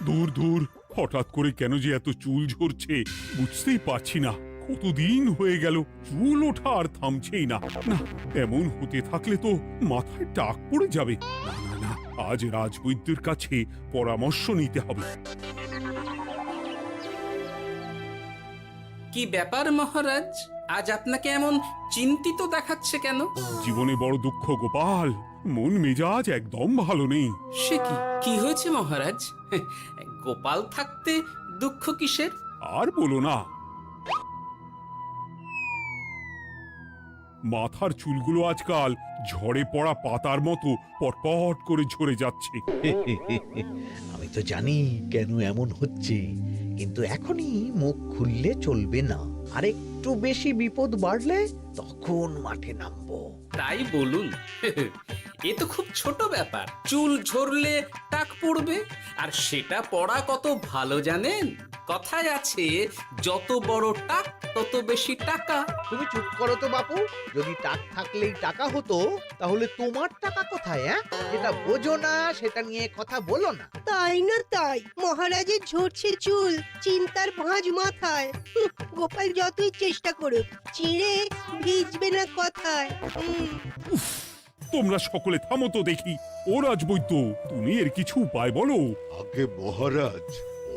দূর দূর, হঠাৎ করে কেন যে এত চুল ঝরছে বুঝতেই পারছি না। কতদিন হয়ে গেল চুল ওঠা আর থামছেই না। না, এমন হতে থাকলে তো মাথায় টাক পড়ে যাবে। না না না, আজ রাজবৈদ্যের কাছে পরামর্শ নিতে হবে। কি ব্যাপার মহারাজ, আজ আপনাকে এমন চিন্তিত দেখাচ্ছে কেন? জীবনে বড় দুঃখ গোপাল, মন মেজাজ একদম ভালো নেই। সে কি, কি হয়েছে মহারাজ? গোপাল থাকতে দুঃখ কিসের? আর বলো না, মাথার চুলগুলো আজকাল ঝড়ে পড়া পাতার মতো পটপট করে ঝরে যাচ্ছে। আমি তো জানি কেন এমন হচ্ছে, কিন্তু এখনই মুখ খুললে চলবে না। আর একটু বেশি বিপদ বাড়লে তখন মাঠে নামবো। তাই বলুন। এ তো খুব ছোট ব্যাপার, চুল ঝরলে টাক পড়বে, আর সেটা পড়া কত ভালো জানেন? কথায় আছে, যত বড় টাক তত বেশি টাকা। তুমি চুপ করো তো বাপু। যদি টাক থাকলেই টাকা হতো, তাহলে তোমার টাকা কোথায়? যেটা বোঝো না সেটা নিয়ে কথা বলো না। তাই না তাই, মহারাজের ঝরছে চুল, চিন্তার ভাঁজ মাথায়। গোপাল যতই চেষ্টা করুক, চিড়ে ভিজবে না কথায়। তোমরা সকলে থামো তো দেখি। ও রাজবৈদ্য, তুমি এর কিছু উপায় বলো। আগে মহারাজ,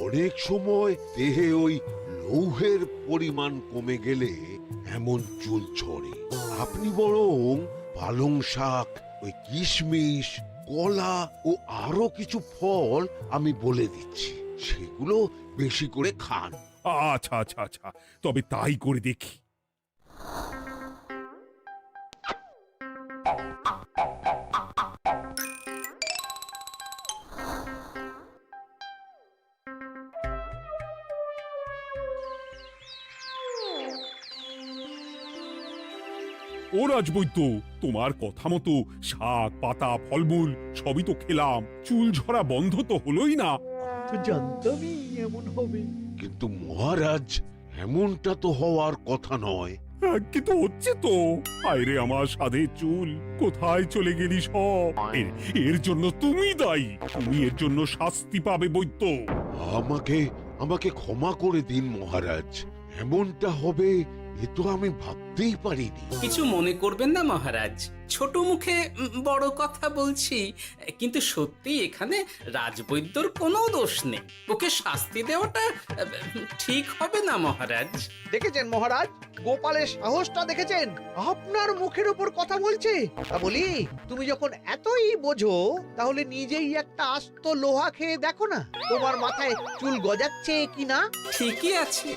অনেক সময় দেহে ওই লৌহের পরিমাণ কমে গেলে এমন চুল ঝরে। আপনি বরং পালং শাক, ওই কিশমিশ, কলা ও আরো কিছু ফল আমি বলে দিচ্ছি, সেগুলো বেশি করে খান। আচ্ছা আচ্ছা আচ্ছা, তবে তাই করে দেখি। ও রাজবৈদ্য, তোমার কথা মতো শাক পাতা ফলমূল সবই তো খেলাম, চুল ঝরা বন্ধ তো হলোই না। তো জানতামই এমন হবে। কিন্তু মহারাজ, এমনটা তো হওয়ার কথা নয়। কিন্তু হচ্ছে তো। আরে আমার সাধের চুল, কোথায় চলে গেলি সব? এর জন্য তুমি দায়ী। তুমি এর জন্য শাস্তি পাবে বৈদ্য। আমাকে আমাকে ক্ষমা করে দিন মহারাজ, এমনটা হবে এ তো আমি ভাবতেই পারিনি। কিছু মনে করবেন না মহারাজ, ছোট মুখে বড় কথা বলছি, কিন্তু সত্যি এখানে রাজবৈদ্যর কোনো দোষ নেই। ওকে শাস্তি দেওয়াটা ঠিক হবে না মহারাজ। দেখেছেন মহারাজ, গোপালের সাহসটা দেখেছেন? আপনার মুখের উপর কথা বলছে। তা বলি, তুমি যখন এতই বোঝো, তাহলে নিজেই একটা আস্ত লোহা খেয়ে দেখো না, তোমার মাথায় চুল গজাচ্ছে কিনা। ঠিকই আছে,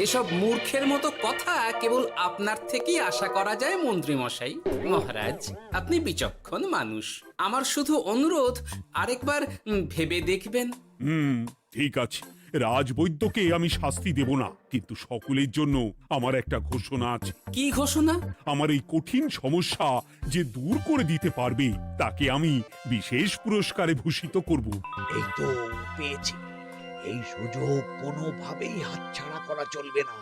এসব মূর্খের মতো কথা কেবল আপনার থেকেই আশা করা যায় মন্ত্রী মশাই। মহারাজ, আপনি বিচক্ষণ মানুষ, আমার শুধু অনুরোধ, আরেকবার ভেবে দেখবেন। ঠিক আছে, রাজবৈদ্যকে আমি শাস্তি দেব না, কিন্তু সকলের জন্য আমার একটা ঘোষণা আছে। কি ঘোষণা? আমার এই কঠিন সমস্যা যে দূর করে দিতে পারবে, তাকে আমি বিশেষ পুরস্কারে ভূষিত করব। এই তো পেয়েছি, এই সুযোগ কোনোভাবেই হাতছাড়া করা চলবে না।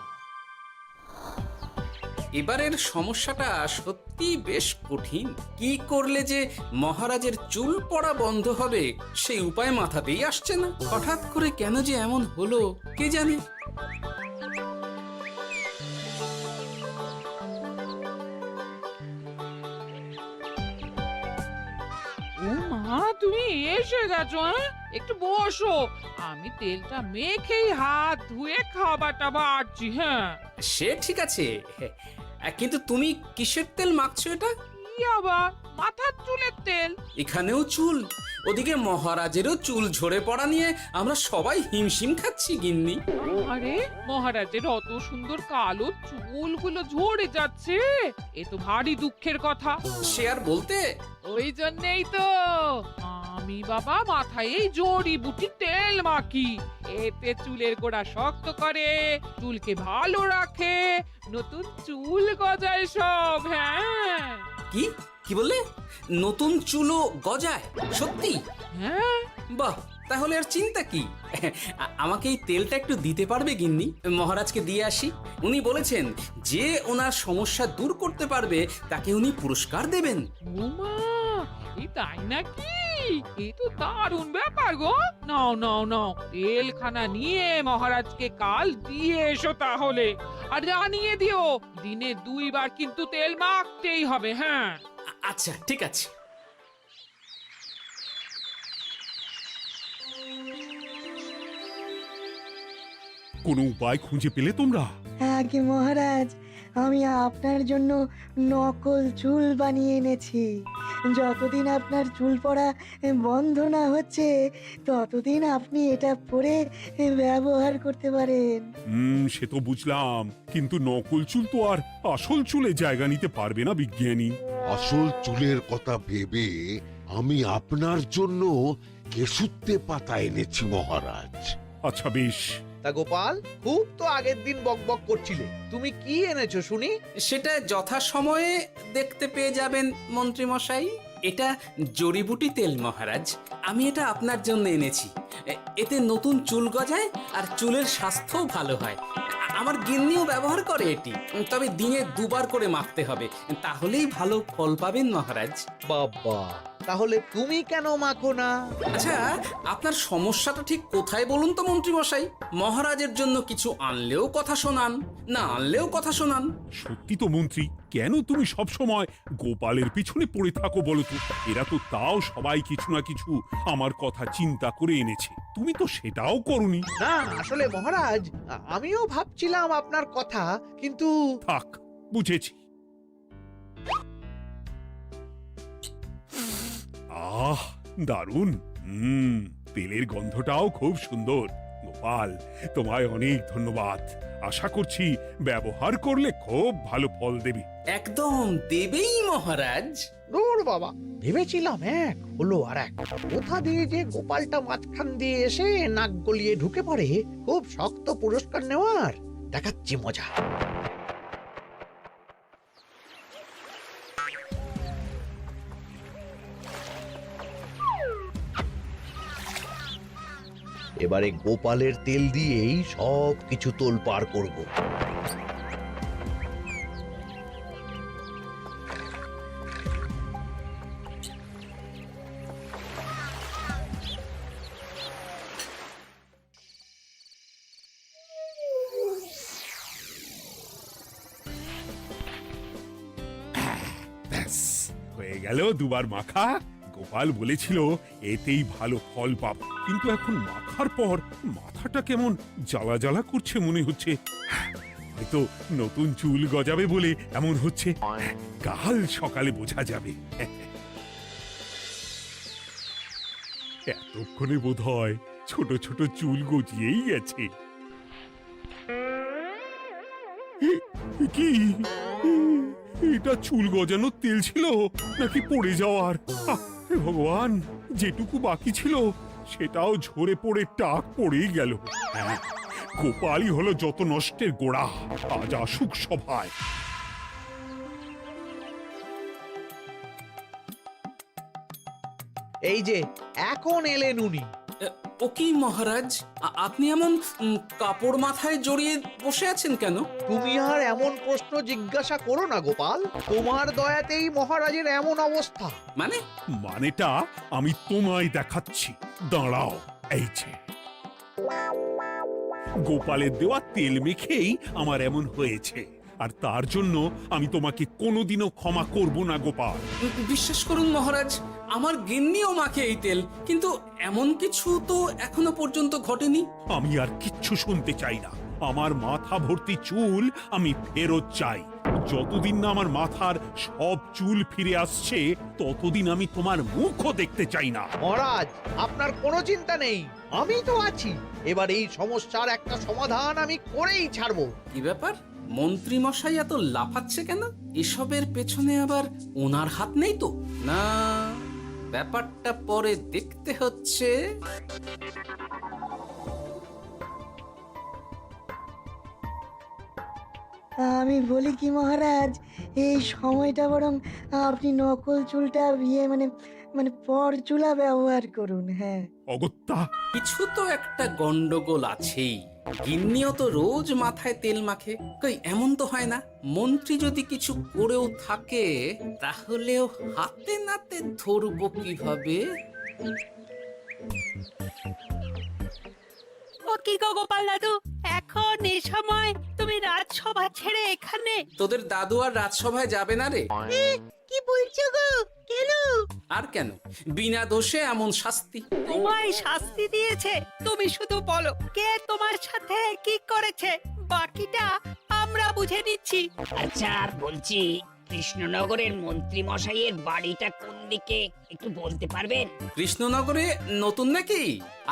এবারের সমস্যাটা সত্যি বেশ কঠিন। কি করলে যে মহারাজের চুল পড়া বন্ধ হবে সেই উপায় মাথাতেই আসছে না। হঠাৎ করে কেন যে এমন হলো কে জানে। ও মা, তুমি এসে গেছো? একটু বসো, আমি তেলটা মেখেই হাত ধুয়ে খাবারটা বাড়ছি। হ্যাঁ, সে ঠিক আছে, কিন্তু তুমি কিসের তেল মাখছো এটা? কি আবার মাথার চুলের তেল? এখানেও চুল, ওদিকে মহারাজেরও চুল ঝরে পড়া নিয়ে আমরা সবাই হিমশিম খাচ্ছি গিন্নি। আরে, মহারাজের অত সুন্দর কালো চুলগুলো ঝরে যাচ্ছে, এ তো ভারী দুঃখের কথা। সে আর বলতে, ওই জন্যেই তো আমি বাবা মাথায় এই জড়িবুটি তেল মাখি। এতে চুলের গোড়া শক্ত করে, চুলকে ভালো রাখে, নতুন চুল গজায় সব। হ্যাঁ। কি কি বললে? নতুন চুলও গজায়? সত্যি? হ্যাঁ। বাহ, তাহলে আর চিন্তা কি। আমাকে এই তেলটা একটু দিতে পারবে গিন্নি? মহারাজকে দিয়ে আসি। উনি বলেছেন যে ওনার সমস্যা দূর করতে পারবে তাকে উনি পুরস্কার দেবেন। ওমা, এই তাই নাকি? এই তো দারুণ ব্যাপার গো। নাও নাও নাও, তেলখানা নিয়ে মহারাজকে কাল দিয়ে এসো তাহলে। আর জানিয়ে দিও, দিনে 2 বার কিন্তু তেল মাখতেই হবে। হ্যাঁ, আচ্ছা ঠিক আছে। কোনো উপায় খুঁজে পেলে তোমরা? আগে মহারাজ, আমি আপনার জন্য নকল চুল বানিয়ে এনেছি। যতদিন আপনার চুল পড়া বন্ধ না হচ্ছে ততদিন আপনি এটা পরে ব্যবহার করতে পারেন। সে তো বুঝলাম, কিন্তু নকল চুল তো আর আসল চুলে জায়গা নিতে পারবে না বিজ্ঞানী। আসল চুলের কথা ভেবে আমি আপনার জন্য কেশুত্তে পাতা এনেছি মহারাজ। আচ্ছা বেশ। তা গোপাল, খুব তো আগের দিন বকবক করছিলে, তুমি কি এনেছো শুনি? সেটা যথাসময়ে দেখতে পেয়ে যাবেন মন্ত্রী মশাই। এটা জড়িবুটি তেল মহারাজ, আমি এটা আপনার জন্য এনেছি। এতে নতুন চুল গজায় আর চুলের স্বাস্থ্যও ভালো হয়। আমার গিন্নিও ব্যবহার করে এটি, তবে দিনে 2 বার করে মাখতে হবে, তাহলেই ভালো ফল পাবেন মহারাজ। বাবা, তাহলে তুমি কেন মাখো না? আচ্ছা, আপনার সমস্যাটা ঠিক কোথায় বলুন তো মন্ত্রী মশাই? মহারাজের জন্য কিছু আনলেও কথা শোনান, না আনলেও কথা শোনান। সত্যি তো মন্ত্রী, কেন তুমি সব সময় গোপালের পিছনে পড়ে থাকো বলো তো? এরা তো তাও সবাই কিছু না কিছু আমার কথা চিন্তা করে এনেছে, তুমি তো সেটাও করনি। না আসলে মহারাজ, আমিও ভাবছিলাম আপনার কথা, কিন্তু থাক, বুঝেছি। আহ, দারুণ। তেলের গন্ধটাও খুব সুন্দর। গোপাল, তোমায় অনেক ধন্যবাদ। আশা করছি ব্যবহার করলে খুব ভালো ফল দেবে। একদম দেবেই মহারাজ। দূর বাবা, ভেবেছিলাম এক হলো আর এক। কোথা দিয়ে যে গোপালটা মাঝখান দিয়ে এসে নাক গলিয়ে ঢুকে পড়ে, খুব শক্ত পুরস্কার নেওয়ার। দেখাচ্ছি মজা। এবারে গোপালের তেল দিয়েই সব কিছু তোলপাড় করব। ব্যাস, হয়ে গেল 2 বার মাখা। গোপাল বলেছিল এতেই ভালো ফল পাবো, কিন্তু এখন মাখার পর মাথাটা কেমন জ্বালা জ্বালা করছে মনে হচ্ছে। হয়তো নতুন চুল গজাবে বলে এমন হচ্ছে। কাল সকালে বোঝা যাবে। এতক্ষণে বোধহয় ছোট ছোট চুল গজিয়েই গেছে। কি এটা চুল গজানোর তেল ছিল নাকি পড়ে যাওয়ার? হে ভগবান, যেটুকু বাকি ছিল সেটাও ঝরে পড়ে টাক পড়েই গেল। হ্যাঁ, গোপালই হলো যত নষ্টের গোড়া। আজ আসুক সভায়। এই যে এখন এলেন উনি। ও কি মহারাজ, আপনি এমন কাপড় মাথায় জড়িয়ে বসে আছেন কেন? তুমি আর এমন প্রশ্ন জিজ্ঞাসা করো না গোপাল, তোমার দয়াতেই মহারাজের এমন অবস্থা। মানে? মানেটা আমি তোমায় দেখাচ্ছি, দাঁড়াও। এই যে গোপালের দেওয়া তেল মেখেই আমার এমন হয়েছে, আর তার জন্য আমি তোমাকে কোনোদিনও ক্ষমা করব না গোপাল। বিশ্বাস করুন মহারাজ, আমার গিন্নিও মাখে এই তেল, কিন্তু এমন কিছু তো এখনো পর্যন্ত ঘটেনি। আমি আর কিচ্ছু শুনতে চাই না। আমার মাথা ভর্তি চুল আমি ফেরত চাই। যতদিন না আমার মাথার সব চুল ফিরে আসছে ততদিন আমি তোমার মুখও দেখতে চাই না। মহারাজ, আপনার কোনো চিন্তা নেই, আমি তো আছি। এবার এই সমস্যার একটা সমাধান আমি করেই ছাড়বো। কি ব্যাপার, মন্ত্রী মশাই এত লাফাচ্ছে কেন? এসবের পেছনে আবার ওনার হাত নেই তো? না, ব্যাপারটা পরে দেখতে হচ্ছে। আমি বলি কি মহারাজ, এই সময়টা বরং আপনি নকল চুলটা মানে মানে পরচুলা ব্যবহার করুন। হ্যাঁ, অগত্যা, কিছু তো একটা গন্ডগোল আছেই। গিন্নিও তো রোজ মাথায় তেল মাখে, কই এমন তো হয় না। মন্ত্রী যদি কিছু করেও থাকে তাহলেও হাতে নাতে ধরবো কিভাবে? ও কি গো গোপাল দাদু, এখন এই সময় তুমি রাজসভা ছেড়ে এখানে? তোদের দাদু আর রাজসভায় যাবে না রে? কি বলছো গো? কেন? আর কেন, বিনা দোষে এমন শাস্তি। তোমায় শাস্তি দিয়েছে, তুমি শুধু বলো কে তোমার সাথে কি করেছে, বাকিটা আমরা বুঝে নিচ্ছি। আচ্ছা, আর বলছি কৃষ্ণনগরের মন্ত্রী মশাইয়ের বাড়িটা কোন দিকে একটু বলতে পারবেন? কৃষ্ণনগরে নতুন নাকি?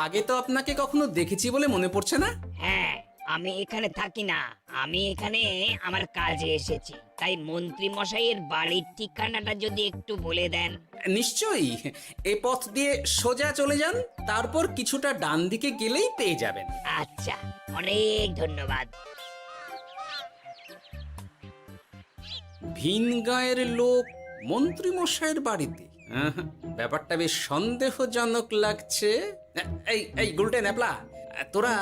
আগে তো আপনাকে কখনো দেখেছি বলে মনে পড়ছে না। হ্যাঁ, আমি এখানে থাকি না, আমি এখানে আমার কাজে এসেছি, তাই মন্ত্রী মশাইয়ের বাড়ির ঠিকানাটা যদি একটু বলে দেন। নিশ্চয়ই, এ পথ দিয়ে সোজা চলে যান, তারপর কিছুটা ডান দিকে গেলেই পেয়ে যাবেন। আচ্ছা, অনেক ধন্যবাদ। ভিন গায়ের লোক মন্ত্রী মশাইয়ের বাড়িতে, ব্যাপারটা বেশ সন্দেহজনক লাগছে। এই এই গুলটে ন্যাপলা, তোরা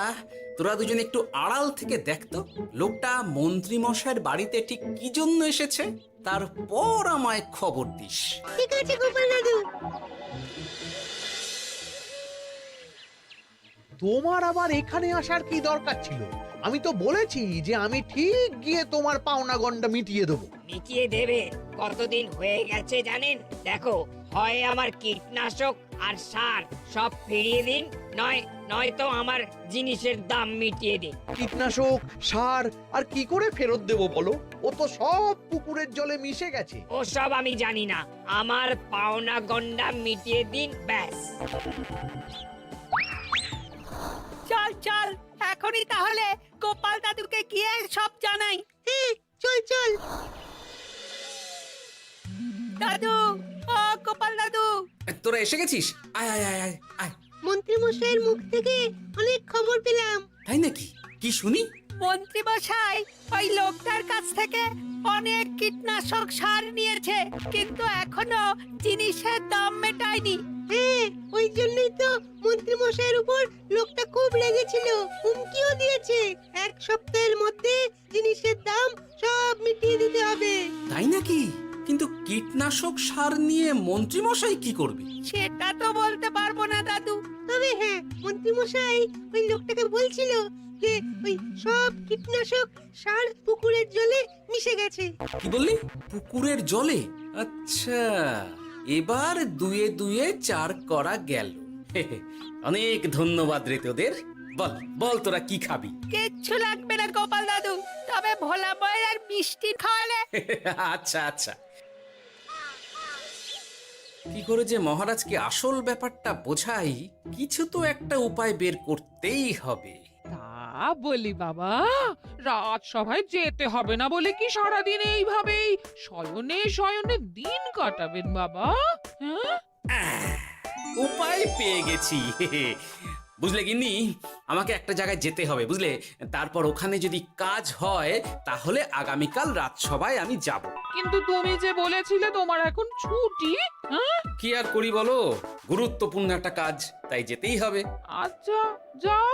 তোরা দুজন একটু আড়াল থেকে দেখতো লোকটা মন্ত্রী মশাইয়ের বাড়িতে ঠিক কি জন্য এসেছে, তারপর আমায় খবর দিস। ঠিক আছে গোপাল দাদু। তোমার আবার এখানে আসার কি দরকার ছিল? আমি তো বলেছি যে আমি ঠিক গিয়ে তোমার পাওনা গন্ডা মিটিয়ে দেবো। মিটিয়ে দেবে? কতদিন হয়ে গেছে জানেন? দেখো, হয় আমার কীটনাশক আর সার সব ফিরিয়ে দিন, নয়তো আমার জিনিসের দাম মিটিয়ে দিন। কীটনাশক, সার আর কি করে ফেরত দেবো বলো? ও তো সব পুকুরের জলে মিশে গেছে। ওসব আমি জানি না, আমার পাওনা গন্ডা মিটিয়ে দিন, ব্যাস। চল চল, এখনই তাহলে গোপাল দাদুকে গিয়ে সব জানাই। চল চল। দাদু, ও গোপাল দাদু। তোরা এসে গেছিস? আয় আয় আয় আয় আয়। মন্ত্রী মশাইয়ের মুখ থেকে অনেক খবর পেলাম। তাই নাকি? কি শুনি? মন্ত্রী মশাই ওই লোকটার কাছ থেকে অনেক কীটনাশক সার নিয়েছে, কিন্তু এখনো জিনিসের দাম মেটায়নি। হ্যাঁ, ওই জন্যই তো মন্ত্রী মশাইয়ের উপর লোকটা খুব লেগেছিল, হুমকিও দিয়েছে 1 সপ্তাহের মধ্যে জিনিসের দাম সব মিটিয়ে দিতে হবে। তাই নাকি? কিন্তু কীটনাশক সার নিয়ে মন্ত্রী মশাই কি করবে? সেটা তো বলতে পারবো না দাদু। তবে হ্যাঁ, মন্ত্রী মশাই ওই লোকটাকে বলছিল যে ওই সব কীটনাশক সার পুকুরের জলে মিশে গেছে। কি বললি? পুকুরের জলে? আচ্ছা, এবার দুয়ে দুয়ে 4 করা গেল। অনেক ধন্যবাদ রে তোদের। বল বল, তোরা কি খাবি? কিচ্ছু লাগবে না গোপাল দাদু, তবে ভোলা বয়ের আর মিষ্টি খাওয়ালে। আচ্ছা আচ্ছা। কি করে যে মহারাজকে আসল ব্যাপারটা বোঝাই, কিছু তো একটা উপায় বের করতেই হবে। তা বলি বাবা, রাজসভায় যেতে হবে না বলে কি সারাদিন এইভাবেই শয়নে শয়নে দিন কাটাবেন বাবা? হ্যাঁ, উপায় পেয়ে গেছি। বুঝলে গিন্নি, আমাকে একটা জায়গায় যেতে হবে, বুঝলে? তারপর ওখানে যদি কাজ হয় তাহলে আগামীকাল রাজসভায় আমি যাব। কিন্তু তুমি যে বলেছিলে তোমার এখন ছুটি। হ্যাঁ, কি আর করি বলো, গুরুত্বপূর্ণ একটা কাজ, তাই যেতেই হবে। আচ্ছা যাও।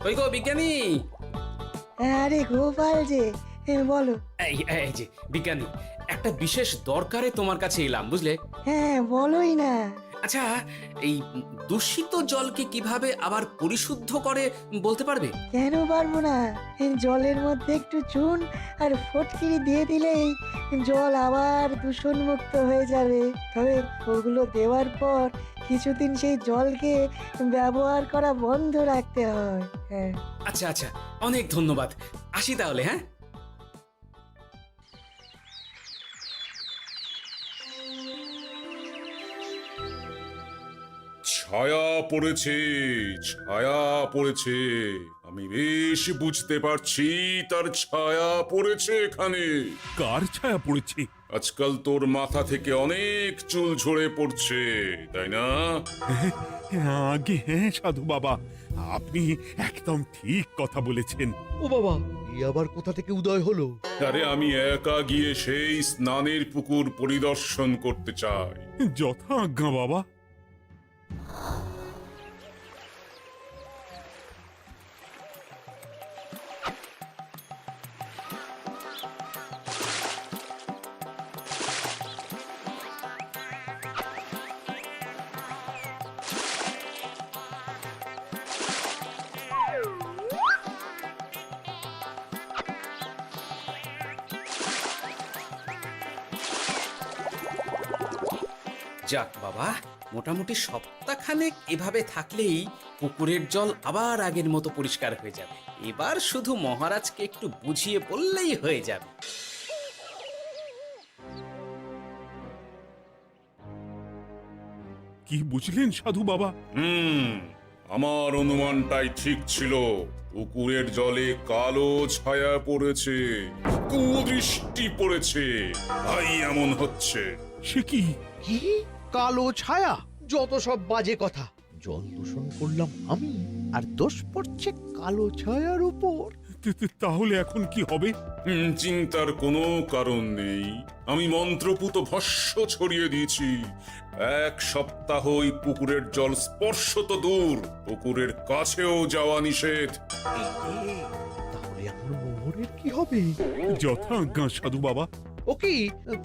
ওই গো বিজ্ঞানী, আরে গোপাল যে, বলো। এই এই যে বিজ্ঞানী, একটা বিশেষ দরকারে তোমার কাছে এলাম, বুঝলে? হ্যাঁ, বলোই না। আচ্ছা, এই দূষিত জলকে কিভাবে আবার পরিশুদ্ধ করে বলতে পারবে? কেন পারবো না? জলের মধ্যে একটু চুন আর ফটকিরি দিয়ে দিলেই জল আবার দূষণমুক্ত হয়ে যাবে। তবে ওগুলো দেওয়ার পর কিছুদিন সেই জলকে ব্যবহার করা বন্ধ রাখতে হয়। হ্যাঁ। আচ্ছা আচ্ছা, অনেক ধন্যবাদ, আসি তাহলে। হ্যাঁ, ছায়া পড়েছে, ছায়া পড়েছে, আমি বেশ বুঝতে পারছি তার ছায়া পড়েছে এখানে। কার ছায়া পড়েছে? আজকাল তোর মাথা থেকে অনেক চুল ঝরে পড়ছে, তাই না? আগে হ্যাঁ সাধু বাবা, আপনি একদম ঠিক কথা বলেছেন। ও বাবা, এই আবার কোথা থেকে উদয় হলো? আরে আমি একা গিয়ে সেই স্নানের পুকুর পরিদর্শন করতে চাই। যথা আজ্ঞা বাবা। যাক বাবা, মোটামুটি সপ্তাহখানেক এভাবে থাকলেই পুকুরের জল আবার আগের মতো পরিষ্কার হয়ে যাবে। এবার শুধু মহারাজকে একটু বুঝিয়ে বললেই হয়ে যাবে। কি বুঝলেন সাধু বাবা? আমার অনুমানটাই ঠিক ছিল। পুকুরের জলে কালো ছায়া পড়েছে, কুদৃষ্টি পড়েছে, তাই এমন হচ্ছে। সে কি? কি কালো ছায়া? যত সব বাজে কথা। জল দূষণ করলাম আমি, আর দোষ পড়ছে কালো ছায়ার উপর। তাহলে এখন কি হবে? চিন্তার কোনো কারণ নেই। আমি মন্ত্রপুত ভস্য ছড়িয়ে দিয়েছি। 1 সপ্তাহ ওই পুকুরের জল স্পর্শ তো দূর, পুকুরের কাছেও যাওয়া নিষেধ। তাহলে আমার মোহরের কি হবে? যথাজ্ঞা সাধু বাবা। ও কি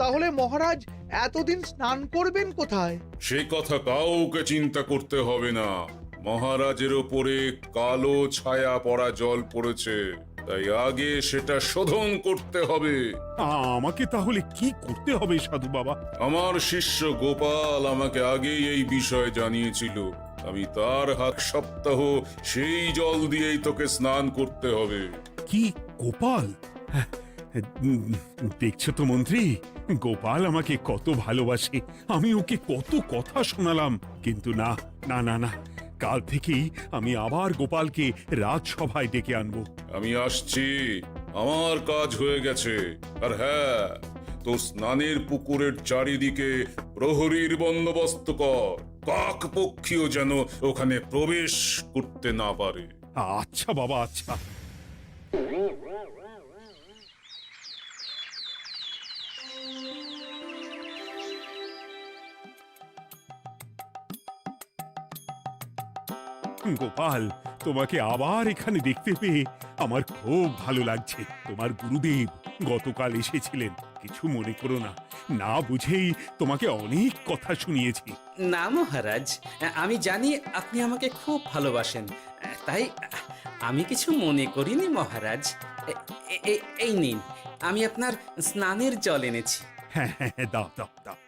তাহলে মহারাজ এতদিন স্নান করবেন কোথায়? সে কথা কাউকে চিন্তা করতে হবে না। মহারাজের ওপরে কালো ছায়া পড়া জল পড়েছে, তাই আগে সেটা শোধন করতে হবে। আমাকে তাহলে কি করতে হবে সাধু বাবা? আমার শিষ্য গোপাল আমাকে আগেই এই বিষয় জানিয়েছিল। আমি তার হাত সপ্তাহ সেই জল দিয়েই তোকে স্নান করতে হবে। কি গোপাল? দেখছো তো মন্ত্রী, গোপাল আমাকে কত ভালোবাসে। আমি ওকে কত কথা শোনালাম, কিন্তু না না না না, কাল থেকেই আমি আবার গোপালকে রাজসভায় ডেকে আনবো। আমি আসছি, আমার কাজ হয়ে গেছে। আর হ্যাঁ, তো স্নানের পুকুরের চারিদিকে প্রহরীর বন্দোবস্ত কর, কাক পক্ষীও যেন ওখানে প্রবেশ করতে না পারে। আচ্ছা বাবা, আচ্ছা। গোপাল, তোমাকে আবার এখানে দেখতে পেয়ে আমার খুব ভালো লাগছে। তোমার গুরুদেব গতকাল এসেছিলেন, কিছু মনে করো না। না বুঝেই তোমাকে অনেক কথা শুনিয়েছি। না মহারাজ, আমি জানি আপনি আমাকে খুব ভালোবাসেন, তাই আমি কিছু মনে করিনি মহারাজ। এই নিন, আমি আপনার স্নানের জল এনেছি। হ্যাঁ হ্যাঁ হ্যাঁ, দাও দাও দাও।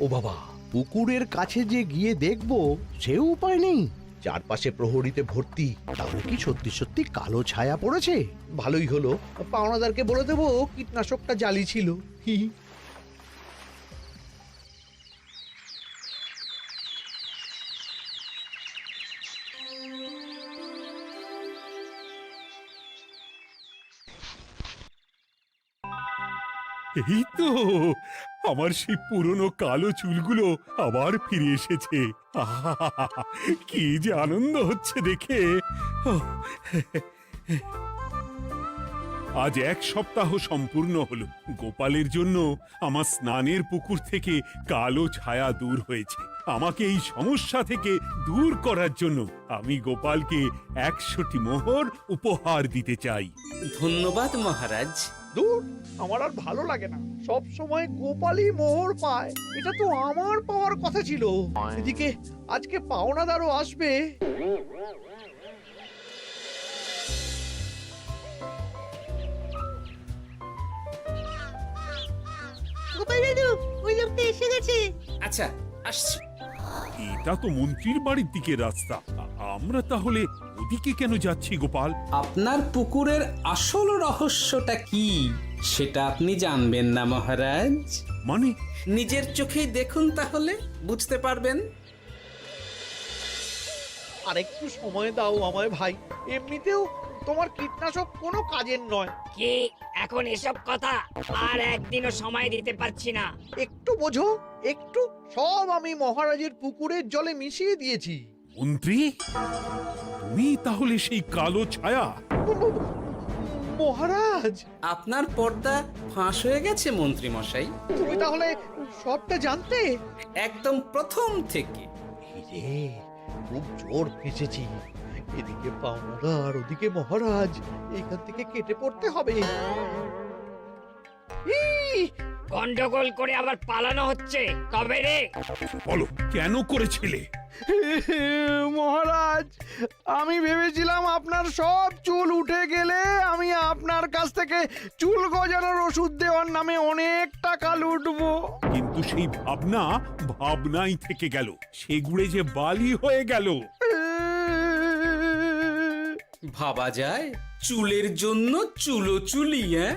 ও বাবা, পুকুরের কাছে যে গিয়ে দেখবো সে উপায় নেই। চারপাশে প্রহরীতে ভর্তি, তাহলে কি সত্যি সত্যি কালো ছায়া পড়েছে? ভালোই হলো, পাওনাদারকে বলে দেবো কীটনাশকটা জালি ছিল। হি হি। এই তো আমার সেই পুরনো কালো চুলগুলো আবার ফিরে এসেছে। আহা, কি যে আনন্দ হচ্ছে দেখে। আজ 1 সপ্তাহ সম্পূর্ণ হলো। গোপালের জন্য আমার স্নানের পুকুর থেকে কালো ছায়া দূর হয়েছে। আমাকে এই সমস্যা থেকে দূর করার জন্য আমি গোপালকে 100টি মোহর উপহার দিতে চাই। ধন্যবাদ মহারাজ। দূর, আমার আর ভালো লাগে না। সব সময় গোপালই মোহর পায়, এটা তো আমার পাওয়ার কথা ছিল। এদিকে আজকে পাওনাদারও আসবে। গোপাল দাদু, ওই লোকটা এসে গেছে। আচ্ছা, আসছি। এটা তো মন্ত্রীর বাড়ির দিকে রাস্তা। আমরা তাহলে ওদিকে কেন যাচ্ছি গোপাল? আপনার পুকুরের আসল রহস্যটা কি সেটা আপনি জানবেন না মহারাজ? মানে? নিজের চোখেই দেখুন, তাহলে বুঝতে পারবেন। আর একটু সময় দাও আমায় ভাই, এমনিতেও তোমার কীটনাশক কোনো কাজের নয়। কি এখন এসব কথা? আর একদিনও সময় দিতে পারছি না। একটু বোঝো, একটু। সব আমি মহারাজের পুকুরের জলে মিশিয়ে দিয়েছি। মন্ত্রী, তুমি তাহলে সেই কালো ছায়া? মহারাজ, আপনার পর্দা ফাঁস হয়ে গেছে মন্ত্রী মশাই। তুমি তাহলে সবটা জানতে? একদম প্রথম থেকে। রে, খুব জোর ফেঁসেছি। এদিকে পাওনাদার, ওদিকে মহারাজ, এখান থেকে কেটে পড়তে হবে। গন্ডগোল করে আবার পালানো হচ্ছে তবে রে। বলো, কেন করেছিলে? মহারাজ, আমি ভেবেছিলাম আপনার সব চুল উঠে গেলে আমি আপনার কাছ থেকে চুল গজানোর ওষুধ দেওয়ার নামে অনেক টাকা লুটবো। কিন্তু সেই ভাবনা ভাবনাই থেকে গেল, সেগুড়ে যে বালি হয়ে গেল। ভাবা যায় চুলের জন্য চুলো চুলি, হ্যাঁ?